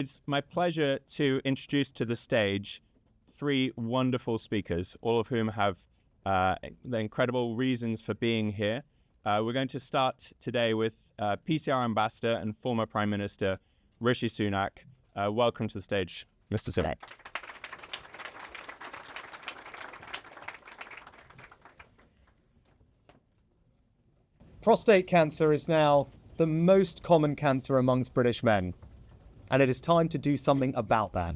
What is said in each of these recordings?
It's my pleasure to introduce to the stage three wonderful speakers, all of whom have the incredible reasons for being here. We're going to start today with PCR Ambassador and former Prime Minister Rishi Sunak. Welcome to the stage, Mr. Sunak. Prostate cancer is now the most common cancer amongst British men, and it is time to do something about that.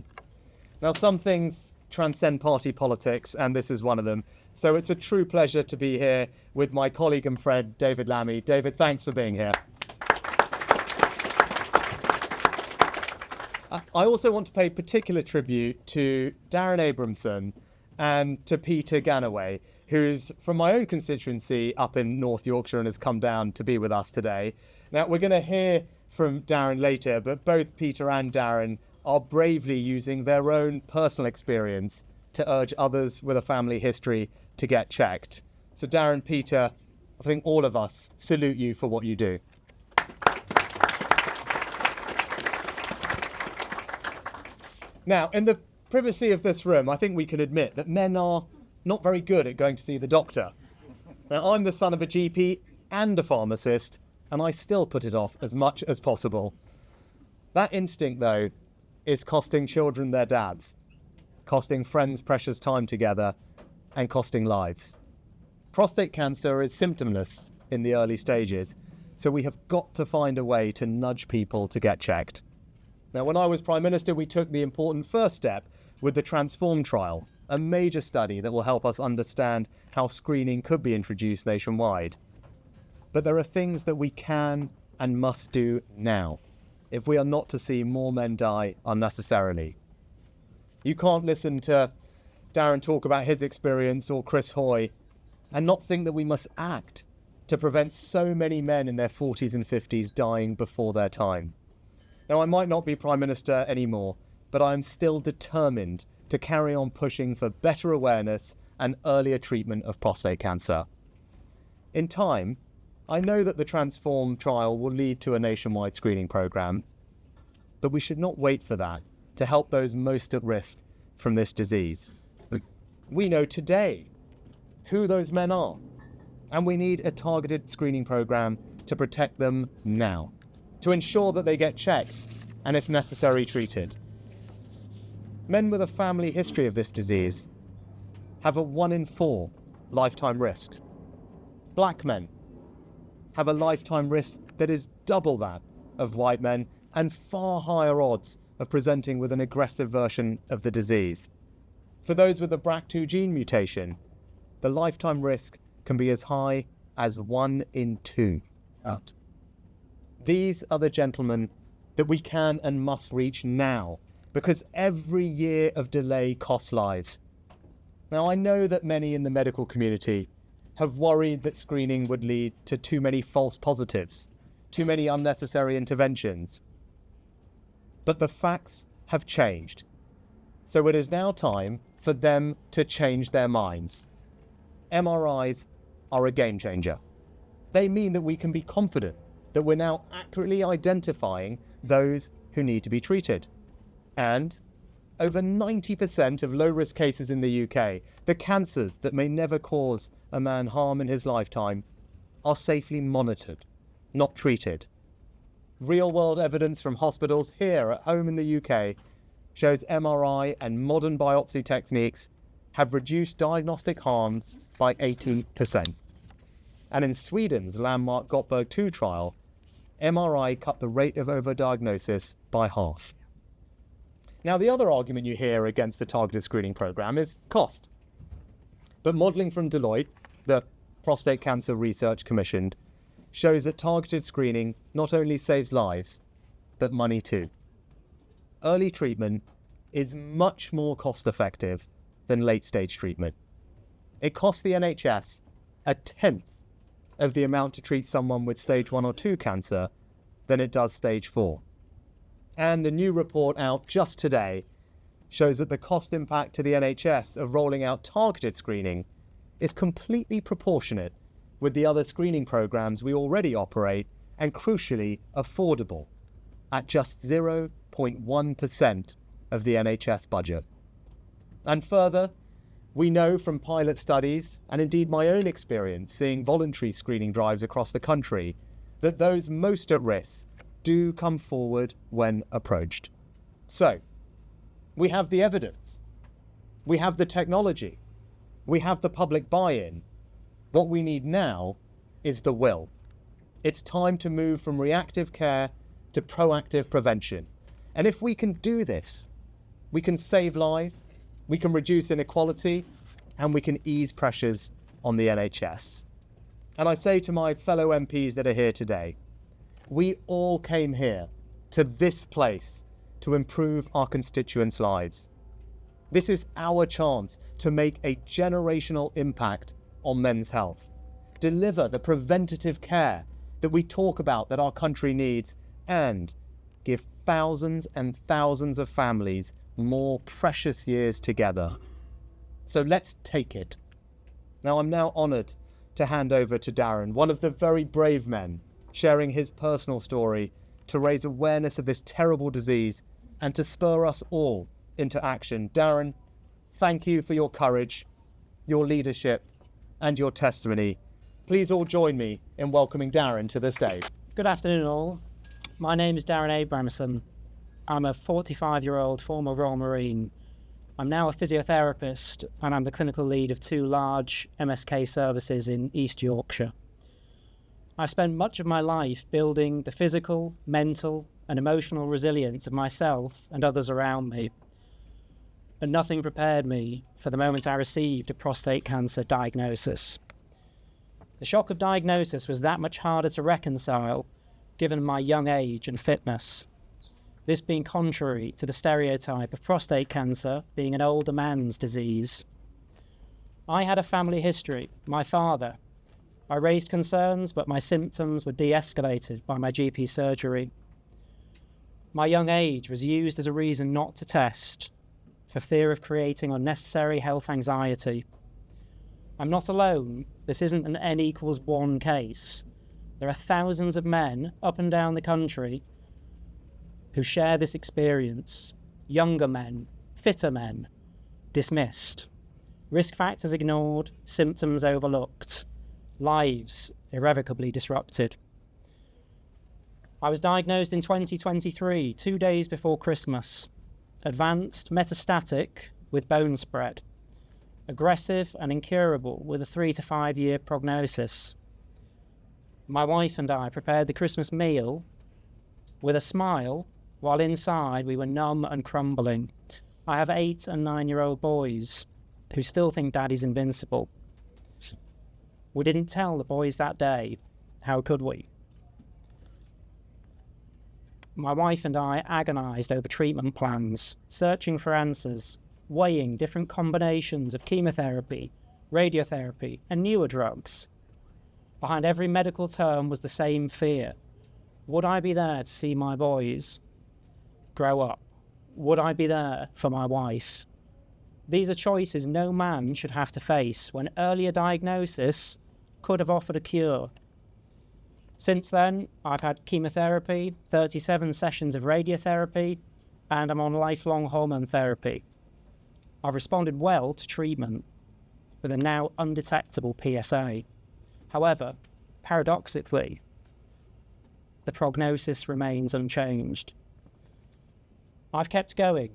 Now, some things transcend party politics, and this is one of them. So it's a true pleasure to be here with my colleague and friend, David Lammy. David, thanks for being here. I also want to pay particular tribute to Darren Abramson and to Peter Ganaway, who's from my own constituency up in North Yorkshire and has come down to be with us today. Now, we're going to hear from Darren later, but both Peter and Darren are bravely using their own personal experience to urge others with a family history to get checked. So Darren, Peter, I think all of us salute you for what you do. Now, in the privacy of this room, I think we can admit that men are not very good at going to see the doctor. Now, I'm the son of a GP and a pharmacist, and I still put it off as much as possible. That instinct, though, is costing children their dads, costing friends precious time together, and costing lives. Prostate cancer is symptomless in the early stages, so we have got to find a way to nudge people to get checked. Now, when I was Prime Minister, we took the important first step with the Transform trial, a major study that will help us understand how screening could be introduced nationwide. But there are things that we can and must do now if we are not to see more men die unnecessarily. You can't listen to Darren talk about his experience or Chris Hoy and not think that we must act to prevent so many men in their 40s and 50s dying before their time. Now, I might not be Prime Minister anymore, but I am still determined to carry on pushing for better awareness and earlier treatment of prostate cancer. In time, I know that the Transform trial will lead to a nationwide screening programme, but we should not wait for that to help those most at risk from this disease. We know today who those men are, and we need a targeted screening programme to protect them now, to ensure that they get checked and, if necessary, treated. Men with a family history of this disease have a 1 in 4 lifetime risk. Black men have a lifetime risk that is double that of white men and far higher odds of presenting with an aggressive version of the disease. For those with a BRCA2 gene mutation, the lifetime risk can be as high as 1 in 2. These are the gentlemen that we can and must reach now, because every year of delay costs lives. Now, I know that many in the medical community have worried that screening would lead to too many false positives, too many unnecessary interventions. But the facts have changed. So it is now time for them to change their minds. MRIs are a game changer. They mean that we can be confident that we're now accurately identifying those who need to be treated. And over 90% of low-risk cases in the UK, the cancers that may never cause a man harm in his lifetime, are safely monitored, not treated. Real-world evidence from hospitals here at home in the UK shows MRI and modern biopsy techniques have reduced diagnostic harms by 80%. And in Sweden's landmark Gothenburg 2 trial, MRI cut the rate of overdiagnosis by half. Now, the other argument you hear against the targeted screening programme is cost. But modelling from Deloitte, the Prostate Cancer Research commissioned, shows that targeted screening not only saves lives, but money too. Early treatment is much more cost-effective than late-stage treatment. It costs the NHS a tenth of the amount to treat someone with stage 1 or 2 cancer than it does stage 4. And the new report out just today shows that the cost impact to the NHS of rolling out targeted screening is completely proportionate with the other screening programmes we already operate, and crucially affordable, at just 0.1% of the NHS budget. And further, we know from pilot studies, and indeed my own experience seeing voluntary screening drives across the country, that those most at risk do come forward when approached. So, we have the evidence, we have the technology, we have the public buy-in. What we need now is the will. It's time to move from reactive care to proactive prevention. And if we can do this, we can save lives, we can reduce inequality, and we can ease pressures on the NHS. And I say to my fellow MPs that are here today, we all came here to this place to improve our constituents' lives. This is our chance to make a generational impact on men's health, deliver the preventative care that we talk about that our country needs, and give thousands and thousands of families more precious years together. So let's take it. Now, I'm now honoured to hand over to Darren, one of the very brave men, sharing his personal story to raise awareness of this terrible disease and to spur us all into action. Darren, thank you for your courage, your leadership, and your testimony. Please all join me in welcoming Darren to the stage. Good afternoon all. My name is Darren Abramson. I'm a 45-year-old former Royal Marine. I'm now a physiotherapist and I'm the clinical lead of 2 large MSK services in East Yorkshire. I've spent much of my life building the physical, mental and emotional resilience of myself and others around me. But nothing prepared me for the moment I received a prostate cancer diagnosis. The shock of diagnosis was that much harder to reconcile given my young age and fitness. This being contrary to the stereotype of prostate cancer being an older man's disease. I had a family history. My father. I raised concerns, but my symptoms were de-escalated by my GP surgery. My young age was used as a reason not to test, for fear of creating unnecessary health anxiety. I'm not alone. This isn't an N=1 case. There are thousands of men up and down the country who share this experience. Younger men, fitter men, dismissed. Risk factors ignored, symptoms overlooked, lives irrevocably disrupted. I was diagnosed in 2023, 2 days before Christmas. Advanced metastatic with bone spread. Aggressive and incurable with a 3 to 5 year prognosis. My wife and I prepared the Christmas meal with a smile, while inside we were numb and crumbling. I have 8 and 9-year-old boys who still think Daddy's invincible. We didn't tell the boys that day. How could we? My wife and I agonised over treatment plans, searching for answers, weighing different combinations of chemotherapy, radiotherapy, and newer drugs. Behind every medical term was the same fear. Would I be there to see my boys grow up? Would I be there for my wife? These are choices no man should have to face when earlier diagnosis could have offered a cure. Since then, I've had chemotherapy, 37 sessions of radiotherapy, and I'm on lifelong hormone therapy. I've responded well to treatment with a now undetectable PSA. However, paradoxically, the prognosis remains unchanged. I've kept going.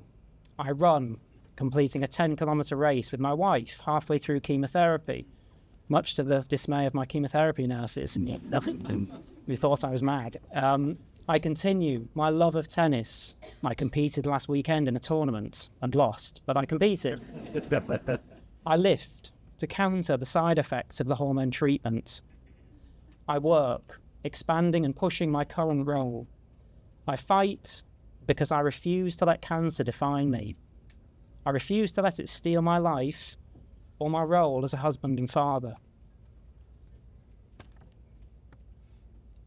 I run, completing a 10-kilometre race with my wife halfway through chemotherapy, much to the dismay of my chemotherapy nurses. We thought I was mad. I continue my love of tennis. I competed last weekend in a tournament and lost, but I competed. I lift to counter the side effects of the hormone treatment. I work, expanding and pushing my current role. I fight because I refuse to let cancer define me. I refuse to let it steal my life or my role as a husband and father.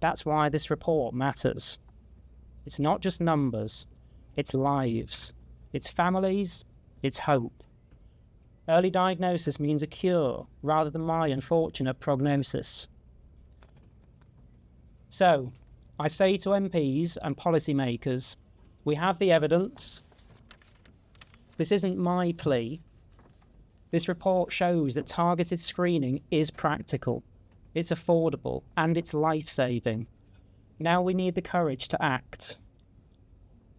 That's why this report matters. It's not just numbers, it's lives, it's families, it's hope. Early diagnosis means a cure rather than my unfortunate prognosis. So, I say to MPs and policymakers, We have the evidence. This isn't my plea. This report shows that targeted screening is practical, it's affordable, and it's life-saving. Now we need the courage to act.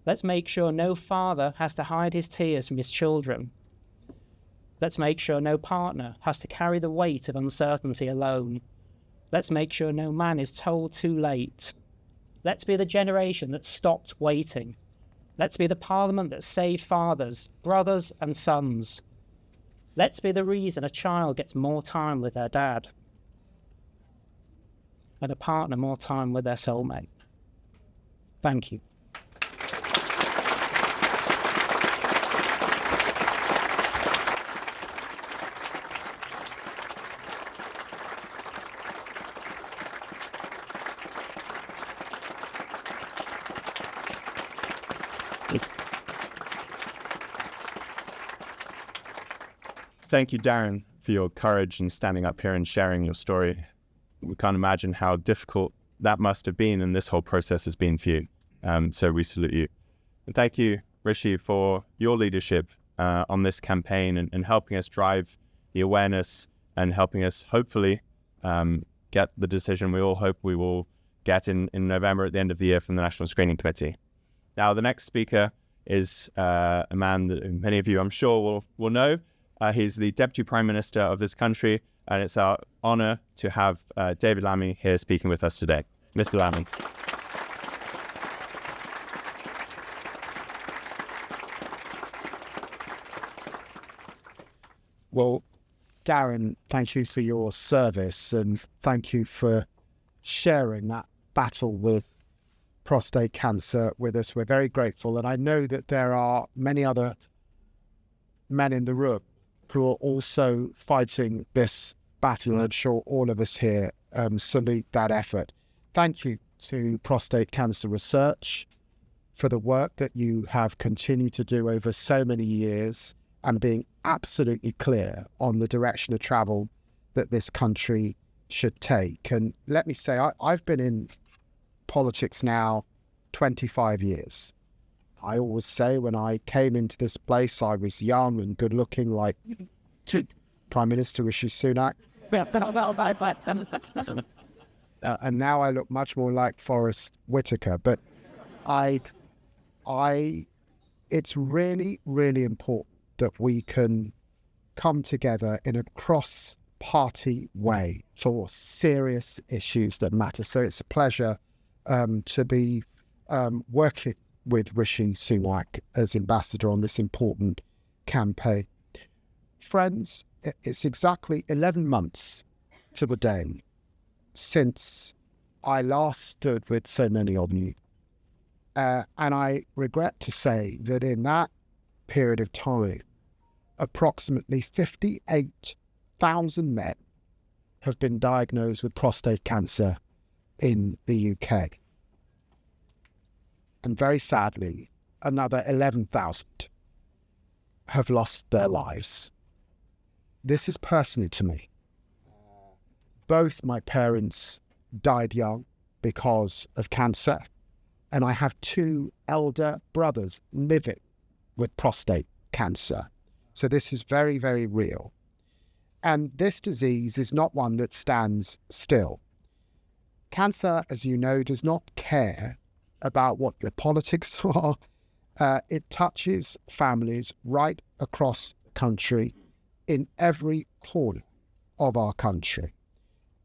Let's make sure no father has to hide his tears from his children. Let's make sure no partner has to carry the weight of uncertainty alone. Let's make sure no man is told too late. Let's be the generation that stopped waiting. Let's be the parliament that saved fathers, brothers and sons. Let's be the reason a child gets more time with their dad and a partner more time with their soulmate. Thank you. Thank you, Darren, for your courage in standing up here and sharing your story. We can't imagine how difficult that must have been, and this whole process has been for you. So we salute you. And thank you, Rishi, for your leadership on this campaign and helping us drive the awareness and helping us hopefully get the decision we all hope we will get in November at the end of the year from the National Screening Committee. Now, the next speaker is a man that many of you, I'm sure, will know. He's the Deputy Prime Minister of this country, and it's our honour to have David Lammy here speaking with us today. Mr. Lammy. Well, Darren, thank you for your service and thank you for sharing that battle with prostate cancer with us. We're very grateful, and I know that there are many other men in the room who are also fighting this battle, and I'm sure all of us here salute that effort. Thank you to Prostate Cancer Research for the work that you have continued to do over so many years and being absolutely clear on the direction of travel that this country should take. And let me say, I've been in politics now 25 years. I always say when I came into this place, I was young and good looking like Prime Minister Rishi Sunak. And now I look much more like Forrest Whitaker. But it's really, really important that we can come together in a cross-party way for serious issues that matter. So it's a pleasure to be working with Rishi Sunak as ambassador on this important campaign. Friends, it's exactly 11 months to the day since I last stood with so many of you. And I regret to say that in that period of time, approximately 58,000 men have been diagnosed with prostate cancer in the UK. And very sadly, another 11,000 have lost their lives. This is personal to me. Both my parents died young because of cancer, and I have two elder brothers living with prostate cancer. So this is very, very real. And this disease is not one that stands still. Cancer, as you know, does not care about what your politics are. It touches families right across the country, in every corner of our country.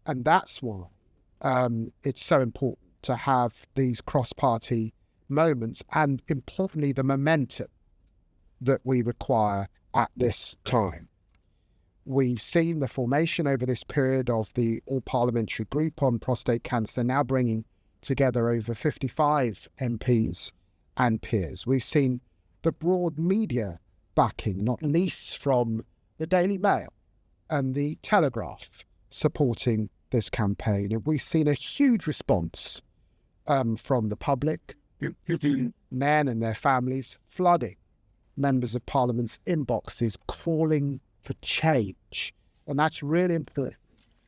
And that's why it's so important to have these cross-party moments and, importantly, the momentum that we require at this time. We've seen the formation over this period of the All-Parliamentary Group on Prostate Cancer, now bringing together over 55 MPs and peers. We've seen the broad media backing, not least from the Daily Mail and the Telegraph, supporting this campaign. And we've seen a huge response from the public, men and their families flooding members of Parliament's inboxes, calling for change. And that's really important,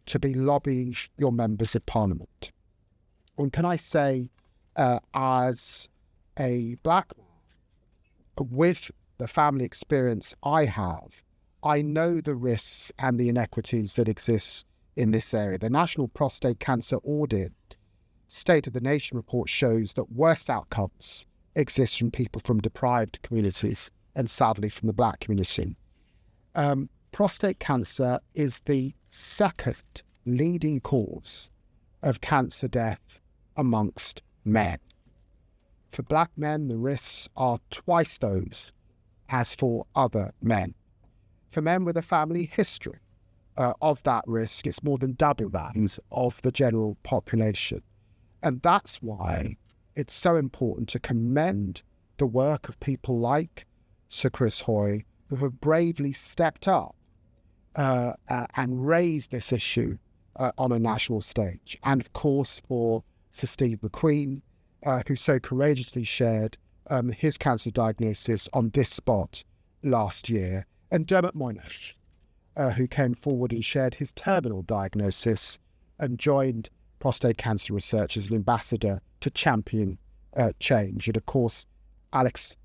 to be lobbying your members of Parliament. And can I say, as a black man, with the family experience I have, I know the risks and the inequities that exist in this area. The National Prostate Cancer Audit State of the Nation report shows that worse outcomes exist from people from deprived communities and sadly from the black community. Prostate cancer is the second leading cause of cancer death amongst men. For black men, the risks are twice those as for other men. For men with a family history of that risk, it's more than double that of the general population. And that's why it's so important to commend the work of people like Sir Chris Hoy, who have bravely stepped up and raised this issue on a national stage. And of course, for Sir Steve McQueen, who so courageously shared his cancer diagnosis on this spot last year, and Dermot Moynihan, who came forward and shared his terminal diagnosis and joined prostate cancer research as an ambassador to champion change. And of course, Alex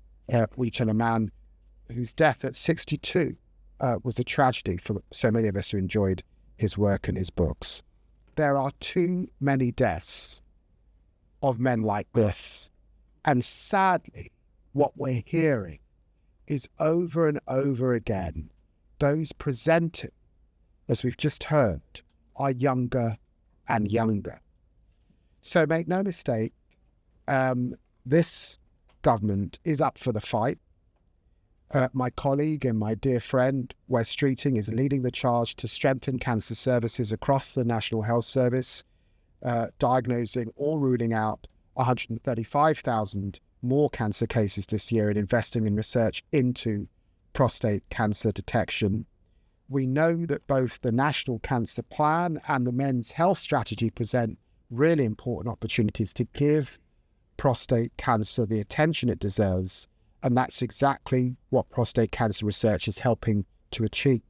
Wheaton, a man whose death at 62 was a tragedy for so many of us who enjoyed his work and his books. There are too many deaths of men like this. And sadly, what we're hearing is over and over again, those presenting, as we've just heard, are younger and younger. So make no mistake, this government is up for the fight. My colleague and my dear friend, Wes Streeting, is leading the charge to strengthen cancer services across the National Health Service, diagnosing or ruling out 135,000 more cancer cases this year and investing in research into prostate cancer detection. We know that both the National Cancer Plan and the Men's Health Strategy present really important opportunities to give prostate cancer the attention it deserves, and that's exactly what prostate cancer research is helping to achieve.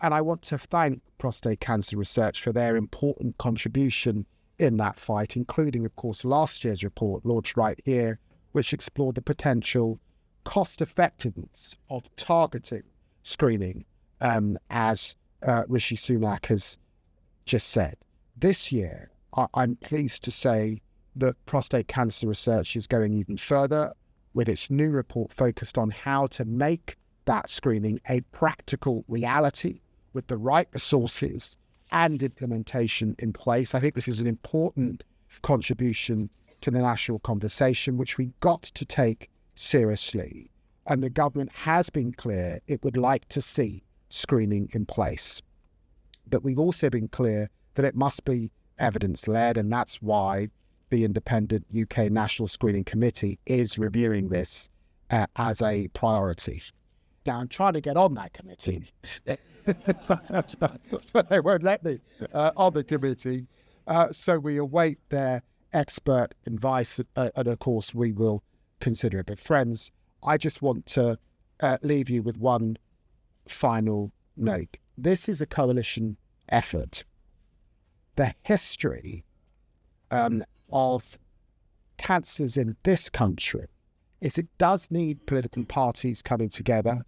And I want to thank prostate cancer research for their important contribution in that fight, including, of course, last year's report, launched right here, which explored the potential cost effectiveness of targeting screening, as Rishi Sunak has just said. This year, I'm pleased to say that prostate cancer research is going even further with its new report focused on how to make that screening a practical reality with the right resources and implementation in place. I think this is an important contribution to the national conversation, which we got to take seriously. And the government has been clear it would like to see screening in place. But we've also been clear that it must be evidence-led, and that's why the independent UK National Screening Committee is reviewing this as a priority. Now, I'm trying to get on that committee, but they won't let me on the committee. So we await their expert advice, and of course we will consider it. But friends, I just want to leave you with one final note. This is a coalition effort. The history of cancers in this country is it does need political parties coming together.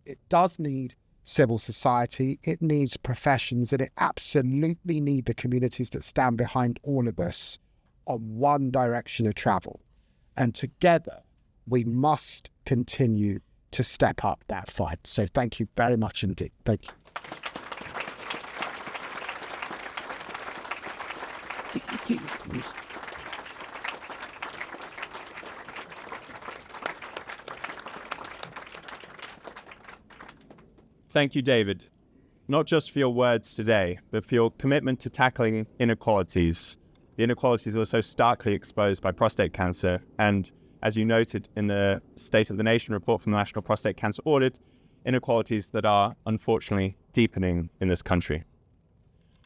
It does need civil society. It needs professions, and it absolutely needs the communities that stand behind all of us on one direction of travel. And together, we must continue to step up that fight. So thank you very much indeed. Thank you. Thank you, David, not just for your words today, but for your commitment to tackling inequalities, the inequalities that are so starkly exposed by prostate cancer, and, as you noted in the State of the Nation report from the National Prostate Cancer Audit, inequalities that are unfortunately deepening in this country.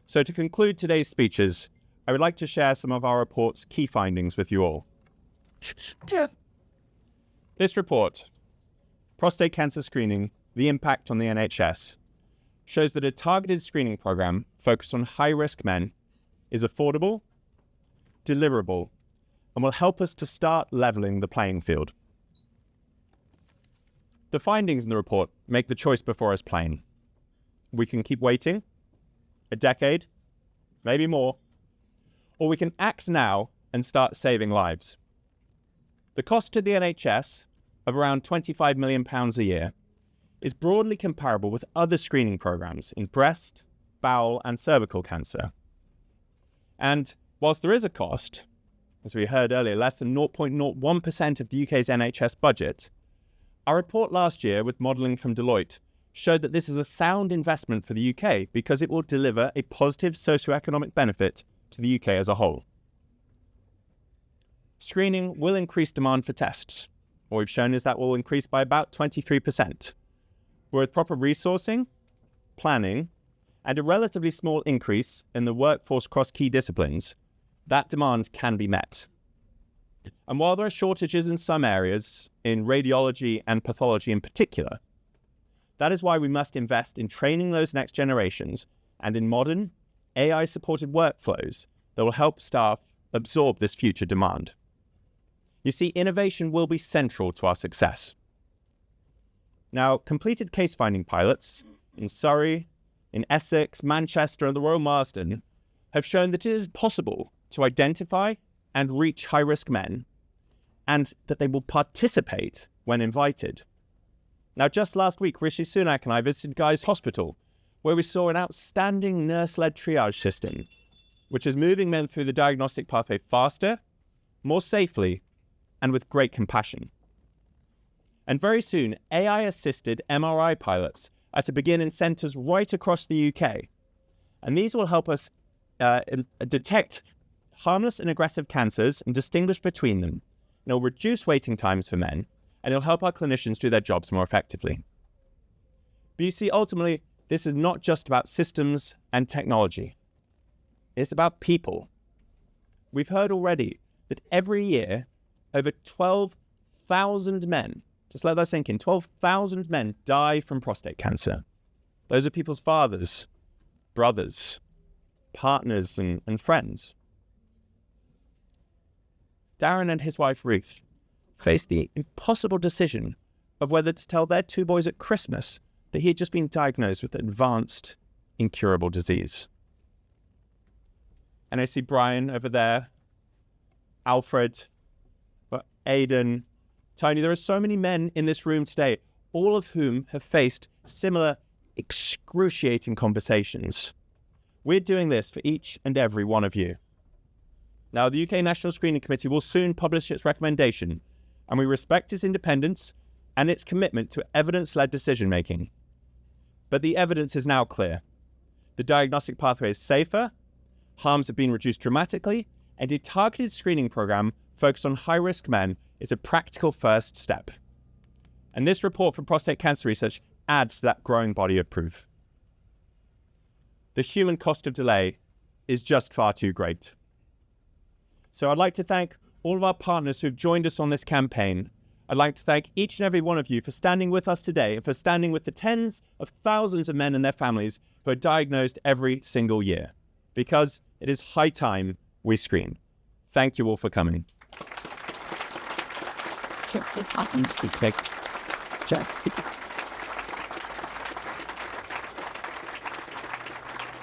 So to conclude today's speeches, I would like to share some of our report's key findings with you all. This report, Prostate Cancer Screening, the Impact on the NHS, shows that a targeted screening program focused on high-risk men is affordable, deliverable, and will help us to start levelling the playing field. The findings in the report make the choice before us plain. We can keep waiting, a decade, maybe more, or we can act now and start saving lives. The cost to the NHS of around £25 million a year is broadly comparable with other screening programmes in breast, bowel and cervical cancer. And whilst there is a cost, as we heard earlier, less than 0.01% of the UK's NHS budget, our report last year with modelling from Deloitte showed that this is a sound investment for the UK because it will deliver a positive socioeconomic benefit to the UK as a whole. Screening will increase demand for tests. What we've shown is that will increase by about 23%. With proper resourcing, planning, and a relatively small increase in the workforce across key disciplines, that demand can be met. And while there are shortages in some areas, in radiology and pathology in particular, that is why we must invest in training those next generations and in modern, AI-supported workflows that will help staff absorb this future demand. You see, innovation will be central to our success. Now, completed case-finding pilots in Surrey, in Essex, Manchester and the Royal Marsden have shown that it is possible to identify and reach high-risk men, and that they will participate when invited. Now, just last week, Rishi Sunak and I visited Guy's Hospital, where we saw an outstanding nurse-led triage system, which is moving men through the diagnostic pathway faster, more safely, and with great compassion. And very soon, AI-assisted MRI pilots are to begin in centres right across the UK. And these will help us detect harmless and aggressive cancers and distinguish between them. It'll reduce waiting times for men, and it'll help our clinicians do their jobs more effectively. But you see, ultimately, this is not just about systems and technology. It's about people. We've heard already that every year, over 12,000 men, just let that sink in, 12,000 men die from prostate cancer. Those are people's fathers, brothers, partners, and friends. Darren and his wife Ruth faced the impossible decision of whether to tell their two boys at Christmas that he had just been diagnosed with advanced, incurable disease. And I see Brian over there, Alfred, Aidan, Tony. There are so many men in this room today, all of whom have faced similar excruciating conversations. We're doing this for each and every one of you. Now, the UK National Screening Committee will soon publish its recommendation, and we respect its independence and its commitment to evidence-led decision-making. But the evidence is now clear. The diagnostic pathway is safer, harms have been reduced dramatically, and a targeted screening program focused on high-risk men is a practical first step. And this report from Prostate Cancer Research adds to that growing body of proof. The human cost of delay is just far too great. So I'd like to thank all of our partners who've joined us on this campaign. I'd like to thank each and every one of you for standing with us today and for standing with the tens of thousands of men and their families who are diagnosed every single year, because it is high time we screen. Thank you all for coming. Check.